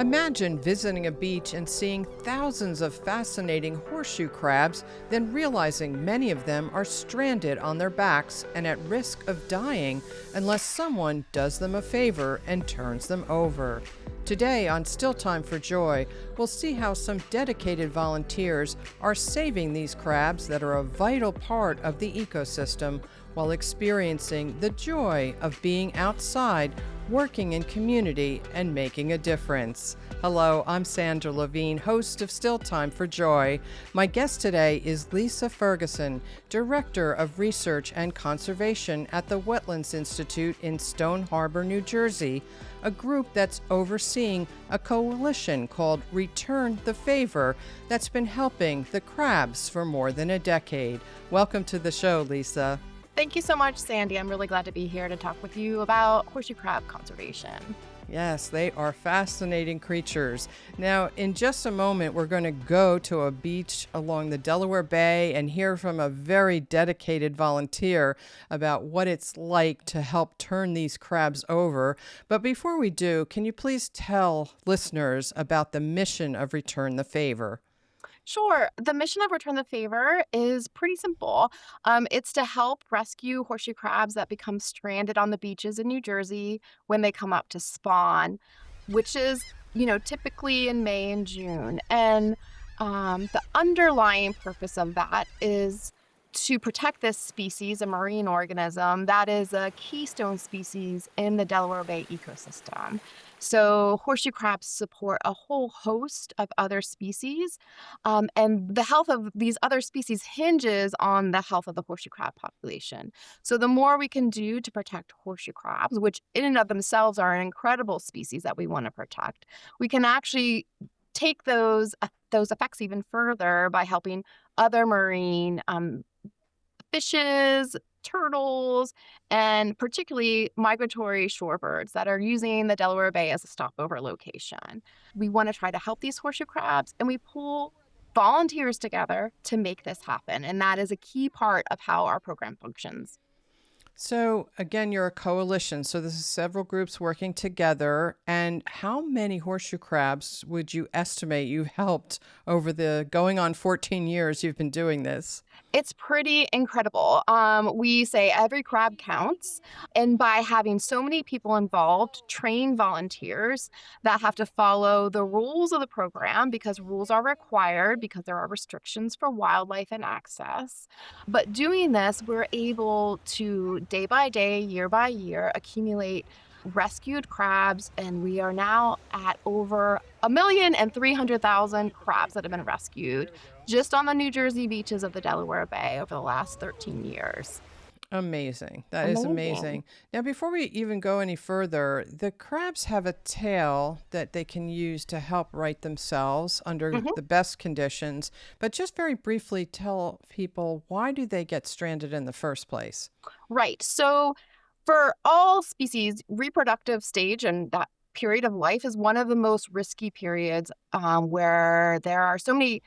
Imagine visiting a beach and seeing thousands of fascinating horseshoe crabs, then realizing many of them are stranded on their backs and at risk of dying unless someone does them a favor and turns them over. Today on Still Time for Joy, we'll see how some dedicated volunteers are saving these crabs that are a vital part of the ecosystem while experiencing the joy of being outside, working in community, and making a difference. Hello, I'm Sandra Levine, host of Still Time for Joy. My guest today is Lisa Ferguson, Director of Research and Conservation at the Wetlands Institute in Stone Harbor, New Jersey, a group that's overseeing a coalition called reTURN the Favor that's been helping the crabs for more than a decade. Welcome to the show, Lisa. Thank you so much, Sandy. I'm really glad to be here to talk with you about horseshoe crab conservation. Yes, they are fascinating creatures. Now, in just a moment, we're going to go to a beach along the Delaware Bay and hear from a very dedicated volunteer about what it's like to help turn these crabs over. But before we do, can you please tell listeners about the mission of reTURN the Favor? Sure. The mission of reTURN the Favor is pretty simple. It's to help rescue horseshoe crabs that become stranded on the beaches in New Jersey when they come up to spawn, which is, typically in May and June. And the underlying purpose of that is to protect this species, a marine organism that is a keystone species in the Delaware Bay ecosystem. So horseshoe crabs support a whole host of other species, and the health of these other species hinges on the health of the horseshoe crab population. So the more we can do to protect horseshoe crabs, which in and of themselves are an incredible species that we want to protect, we can actually take those effects even further by helping other marine fishes, turtles, and particularly migratory shorebirds that are using the Delaware Bay as a stopover location. We want to try to help these horseshoe crabs, and we pull volunteers together to make this happen. And that is a key part of how our program functions. So again, you're a coalition. So this is several groups working together. And how many horseshoe crabs would you estimate you've helped over the going on 14 years you've been doing this? It's pretty incredible. We say every crab counts. And by having so many people involved, trained volunteers that have to follow the rules of the program because rules are required because there are restrictions for wildlife and access. But doing this, we're able to day by day, year by year, accumulate rescued crabs, and we are now at over 1,300,000 crabs that have been rescued just on the New Jersey beaches of the Delaware Bay over the last 13 years. Amazing. That is amazing. Now, before we even go any further, the crabs have a tail that they can use to help right themselves under the best conditions. But just very briefly tell people, why do they get stranded in the first place? Right. So for all species, reproductive stage and that period of life is one of the most risky periods where there are so many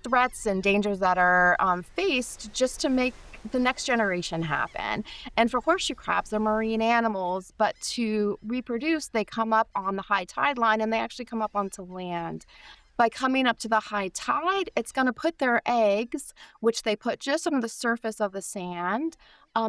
threats and dangers that are faced just to make the next generation happen. And for horseshoe crabs, they're marine animals, but to reproduce, they come up on the high tide line and they actually come up onto land. By coming up to the high tide, it's going to put their eggs, which they put just on the surface of the sand,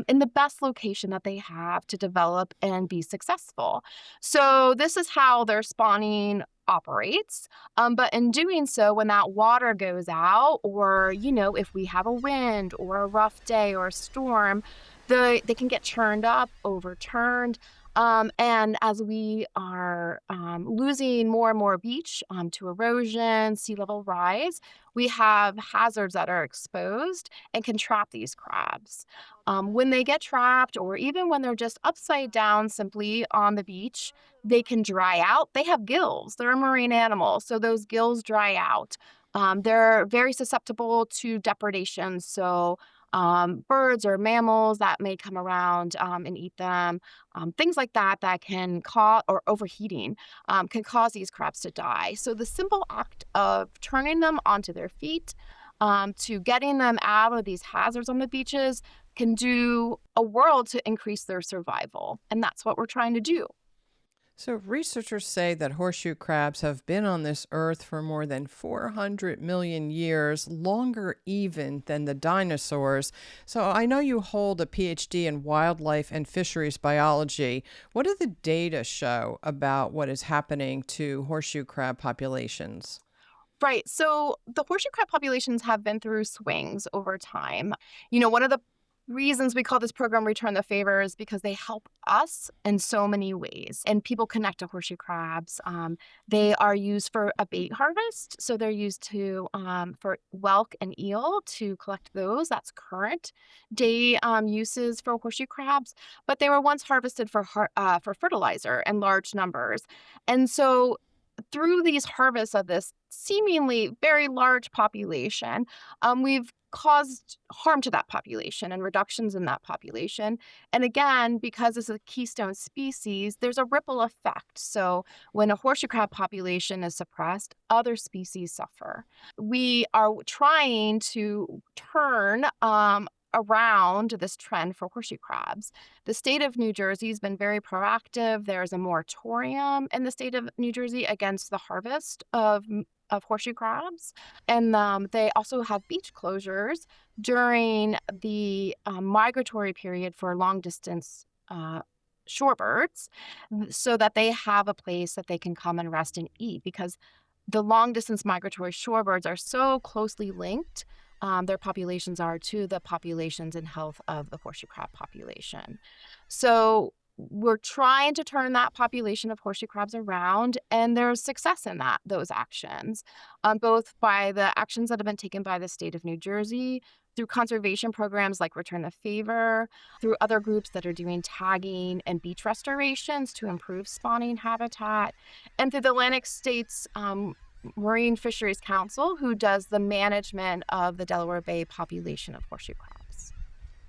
in the best location that they have to develop and be successful. So this is how their spawning operates. But in doing so, when that water goes out, or, if we have a wind or a rough day or a storm, they can get churned up, overturned. And as we are losing more and more beach to erosion, sea level rise, we have hazards that are exposed and can trap these crabs. When they get trapped, or even when they're just upside down simply on the beach, they can dry out. They have gills. They're a marine animal, so those gills dry out. They're very susceptible to depredation, so birds or mammals that may come around and eat them, things like that can cause, or overheating, can cause these crabs to die. So the simple act of turning them onto their feet, to getting them out of these hazards on the beaches can do a world to increase their survival. And that's what we're trying to do. So, researchers say that horseshoe crabs have been on this earth for more than 400 million years, longer even than the dinosaurs. So, I know you hold a PhD in wildlife and fisheries biology. What do the data show about what is happening to horseshoe crab populations? Right. So the horseshoe crab populations have been through swings over time. One of the reasons we call this program Return the Favor is because they help us in so many ways. And people connect to horseshoe crabs. They are used for a bait harvest. So they're used to for whelk and eel to collect those. That's current day uses for horseshoe crabs. But they were once harvested for fertilizer in large numbers. And so through these harvests of this seemingly very large population, we've caused harm to that population and reductions in that population. And again, because it's a keystone species, there's a ripple effect. So when a horseshoe crab population is suppressed, other species suffer. We are trying to turn around this trend for horseshoe crabs. The state of New Jersey has been very proactive. There's a moratorium in the state of New Jersey against the harvest of horseshoe crabs. And they also have beach closures during the migratory period for long distance shorebirds so that they have a place that they can come and rest and eat, because the long distance migratory shorebirds are so closely linked, their populations are, to the populations and health of the horseshoe crab population. So we're trying to turn that population of horseshoe crabs around, and there's success in those actions, both by the actions that have been taken by the state of New Jersey, through conservation programs like Return the Favor, through other groups that are doing tagging and beach restorations to improve spawning habitat, and through the Atlantic States Marine Fisheries Council, who does the management of the Delaware Bay population of horseshoe crabs.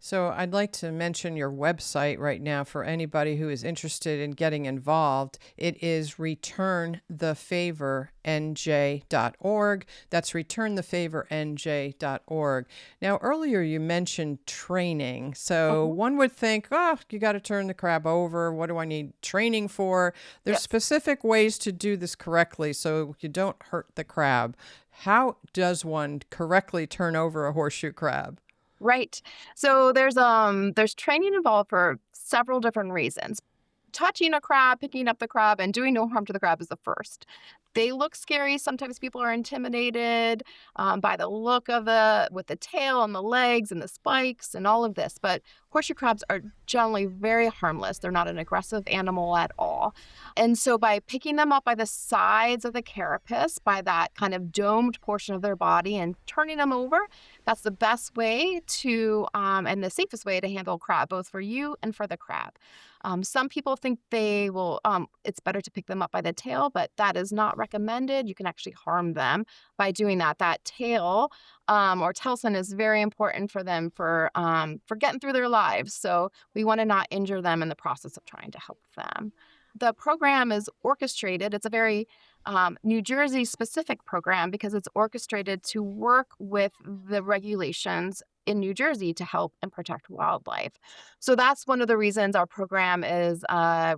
So I'd like to mention your website right now for anybody who is interested in getting involved. It is returnthefavornj.org. That's returnthefavornj.org. Now, earlier you mentioned training. So one would think, oh, you got to turn the crab over. What do I need training for? There's specific ways to do this correctly so you don't hurt the crab. How does one correctly turn over a horseshoe crab? Right. So there's training involved for several different reasons. Touching a crab, picking up the crab, and doing no harm to the crab is the first. They look scary. Sometimes people are intimidated by the look of it, with the tail and the legs and the spikes and all of this. But horseshoe crabs are generally very harmless. They're not an aggressive animal at all. And so by picking them up by the sides of the carapace, by that kind of domed portion of their body, and turning them over, that's the best way to and the safest way to handle crab, both for you and for the crab. Some people think they will, it's better to pick them up by the tail, but that is not recommended. You can actually harm them by doing that. That tail or tailson is very important for them for getting through their lives. So we want to not injure them in the process of trying to help them. The program is orchestrated. It's a very New Jersey specific program because it's orchestrated to work with the regulations in New Jersey to help and protect wildlife. So that's one of the reasons our program is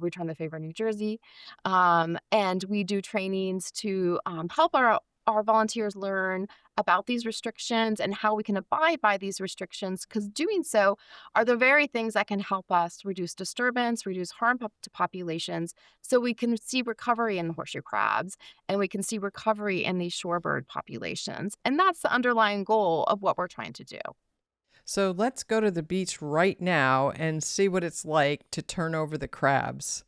Return the Favor New Jersey. And we do trainings to help our volunteers learn about these restrictions and how we can abide by these restrictions, because doing so are the very things that can help us reduce disturbance, reduce harm to populations, so we can see recovery in horseshoe crabs and we can see recovery in these shorebird populations. And that's the underlying goal of what we're trying to do. So let's go to the beach right now and see what it's like to turn over the crabs.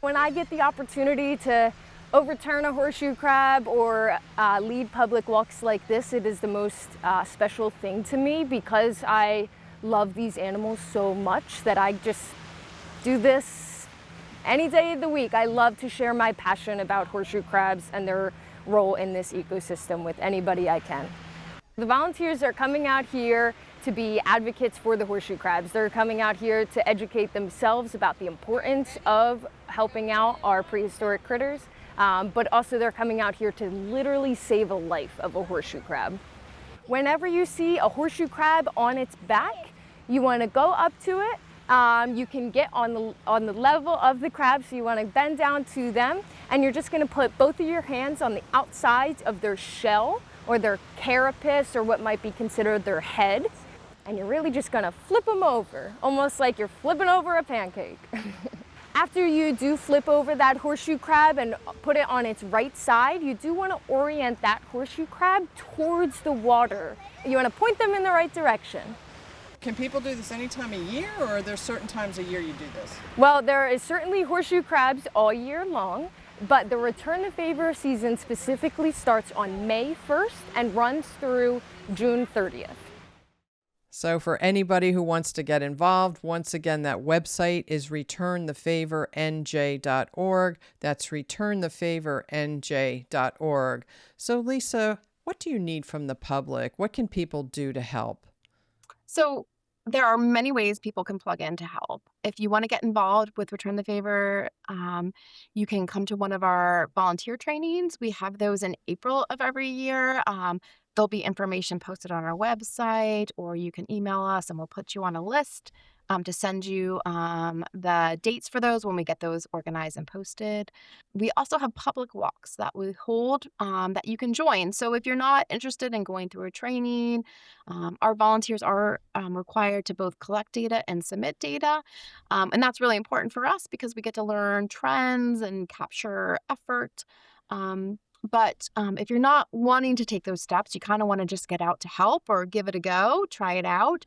When I get the opportunity to overturn a horseshoe crab or lead public walks like this, it is the most special thing to me, because I love these animals so much that I just do this any day of the week. I love to share my passion about horseshoe crabs and their role in this ecosystem with anybody I can. The volunteers are coming out here to be advocates for the horseshoe crabs. They're coming out here to educate themselves about the importance of helping out our prehistoric critters, but also they're coming out here to literally save a life of a horseshoe crab. Whenever you see a horseshoe crab on its back, you want to go up to it, You can get on the level of the crab, so you want to bend down to them, and you're just going to put both of your hands on the outside of their shell or their carapace, or what might be considered their head, and you're really just going to flip them over, almost like you're flipping over a pancake. After you do flip over that horseshoe crab and put it on its right side, you do want to orient that horseshoe crab towards the water. You want to point them in the right direction. Can people do this any time of year, or are there certain times a year you do this? Well, there is certainly horseshoe crabs all year long, but the return to favor season specifically starts on May 1st and runs through June 30th. So for anybody who wants to get involved, once again, that website is returnthefavornj.org. That's returnthefavornj.org. So Lisa, what do you need from the public? What can people do to help? So there are many ways people can plug in to help. If you want to get involved with Return the Favor, you can come to one of our volunteer trainings. We have those in April of every year. There'll be information posted on our website, or you can email us and we'll put you on a list to send you the dates for those when we get those organized and posted. We also have public walks that we hold that you can join. So if you're not interested in going through a training, our volunteers are required to both collect data and submit data. And that's really important for us because we get to learn trends and capture effort. But if you're not wanting to take those steps, you kind of want to just get out to help or give it a go, try it out,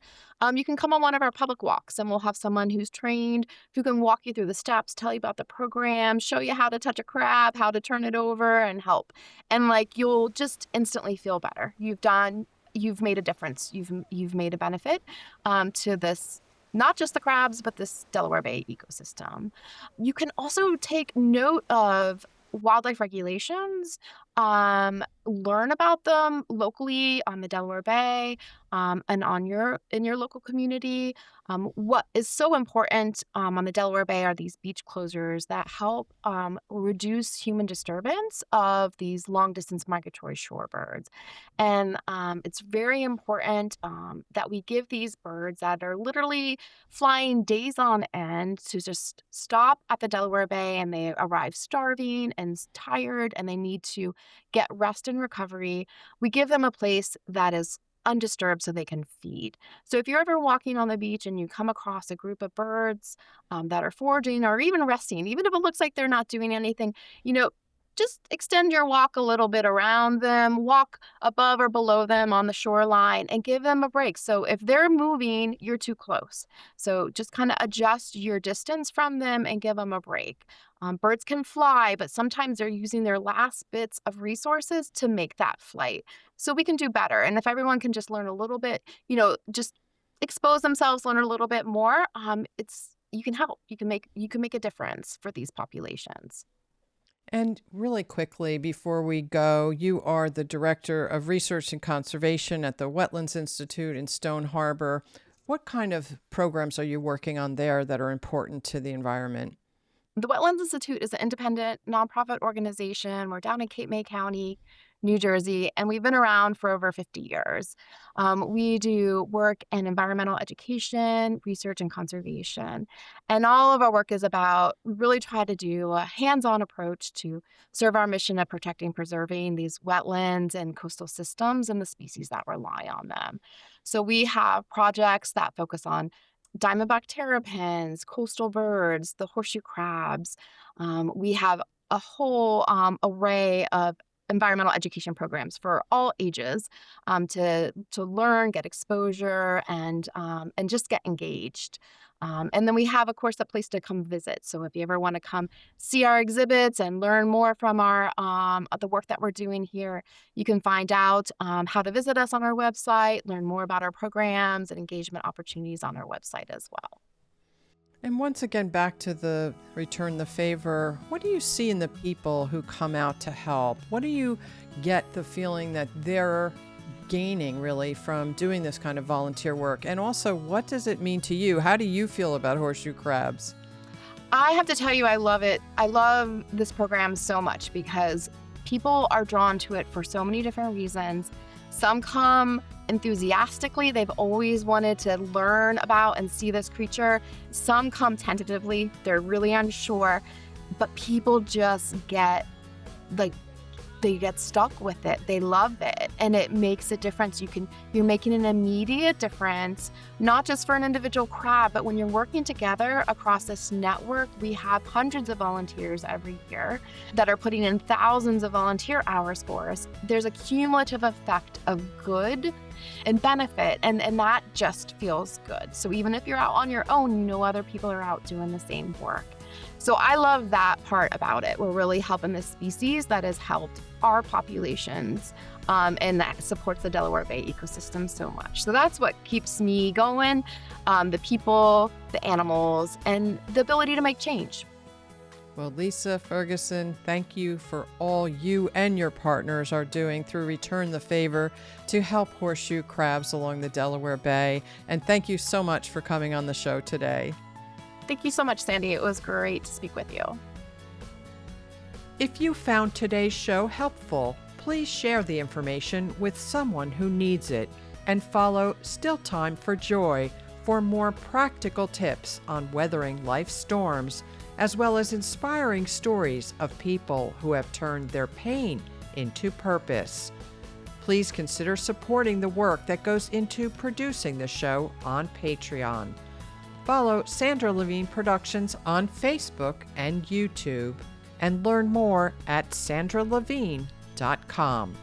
you can come on one of our public walks and we'll have someone who's trained who can walk you through the steps, tell you about the program, show you how to touch a crab, how to turn it over, and help. And you'll just instantly feel better. You've made a difference. You've made a benefit to this, not just the crabs, but this Delaware Bay ecosystem. You can also take note of wildlife regulations, learn about them locally on the Delaware Bay, and in your local community. What is so important on the Delaware Bay are these beach closures that help reduce human disturbance of these long-distance migratory shorebirds. And it's very important that we give these birds that are literally flying days on end to just stop at the Delaware Bay, and they arrive starving and tired, and they need to get rest and recovery. We give them a place that is undisturbed so they can feed. So if you're ever walking on the beach and you come across a group of birds that are foraging or even resting, even if it looks like they're not doing anything, just extend your walk a little bit around them, walk above or below them on the shoreline, and give them a break. So if they're moving, you're too close. So just kind of adjust your distance from them and give them a break. Birds can fly, but sometimes they're using their last bits of resources to make that flight. So we can do better. And if everyone can just learn a little bit, just expose themselves, learn a little bit more, you can help. You can make a difference for these populations. And really quickly, before we go, you are the Director of Research and Conservation at the Wetlands Institute in Stone Harbor. What kind of programs are you working on there that are important to the environment? The Wetlands Institute is an independent nonprofit organization. We're down in Cape May County, New Jersey, and we've been around for over 50 years. We do work in environmental education, research, and conservation. And all of our work is about, we really try to do a hands-on approach to serve our mission of protecting, preserving these wetlands and coastal systems and the species that rely on them. So we have projects that focus on diamondback terrapins, coastal birds, the horseshoe crabs. We have a whole array of environmental education programs for all ages to learn, get exposure, and just get engaged. And then we have, of course, a place to come visit. So if you ever want to come see our exhibits and learn more from our the work that we're doing here, you can find out how to visit us on our website, learn more about our programs and engagement opportunities on our website as well. And once again, back to the Return the Favor, what do you see in the people who come out to help? What do you get the feeling that they're gaining really from doing this kind of volunteer work? And also, what does it mean to you? How do you feel about horseshoe crabs? I have to tell you, I love it. I love this program so much because people are drawn to it for so many different reasons. Some come enthusiastically. They've always wanted to learn about and see this creature. Some come tentatively. They're really unsure, but people just get they get stuck with it. They love it, and it makes a difference. You're making an immediate difference, not just for an individual crab, but when you're working together across this network. We have hundreds of volunteers every year that are putting in thousands of volunteer hours for us. There's a cumulative effect of good and benefit, and that just feels good. So even if you're out on your own, you know other people are out doing the same work. So I love that part about it. We're really helping this species that has helped our populations, and that supports the Delaware Bay ecosystem so much. So that's what keeps me going, the people, the animals, and the ability to make change. Well, Lisa, Ferguson, thank you for all you and your partners are doing through Return the Favor to help horseshoe crabs along the Delaware Bay. And thank you so much for coming on the show today. Thank you so much, Sandy. It was great to speak with you. If you found today's show helpful, please share the information with someone who needs it and follow Still Time for Joy for more practical tips on weathering life's storms, as well as inspiring stories of people who have turned their pain into purpose. Please consider supporting the work that goes into producing the show on Patreon. Follow Sandra Levine Productions on Facebook and YouTube, and learn more at sandralevine.com.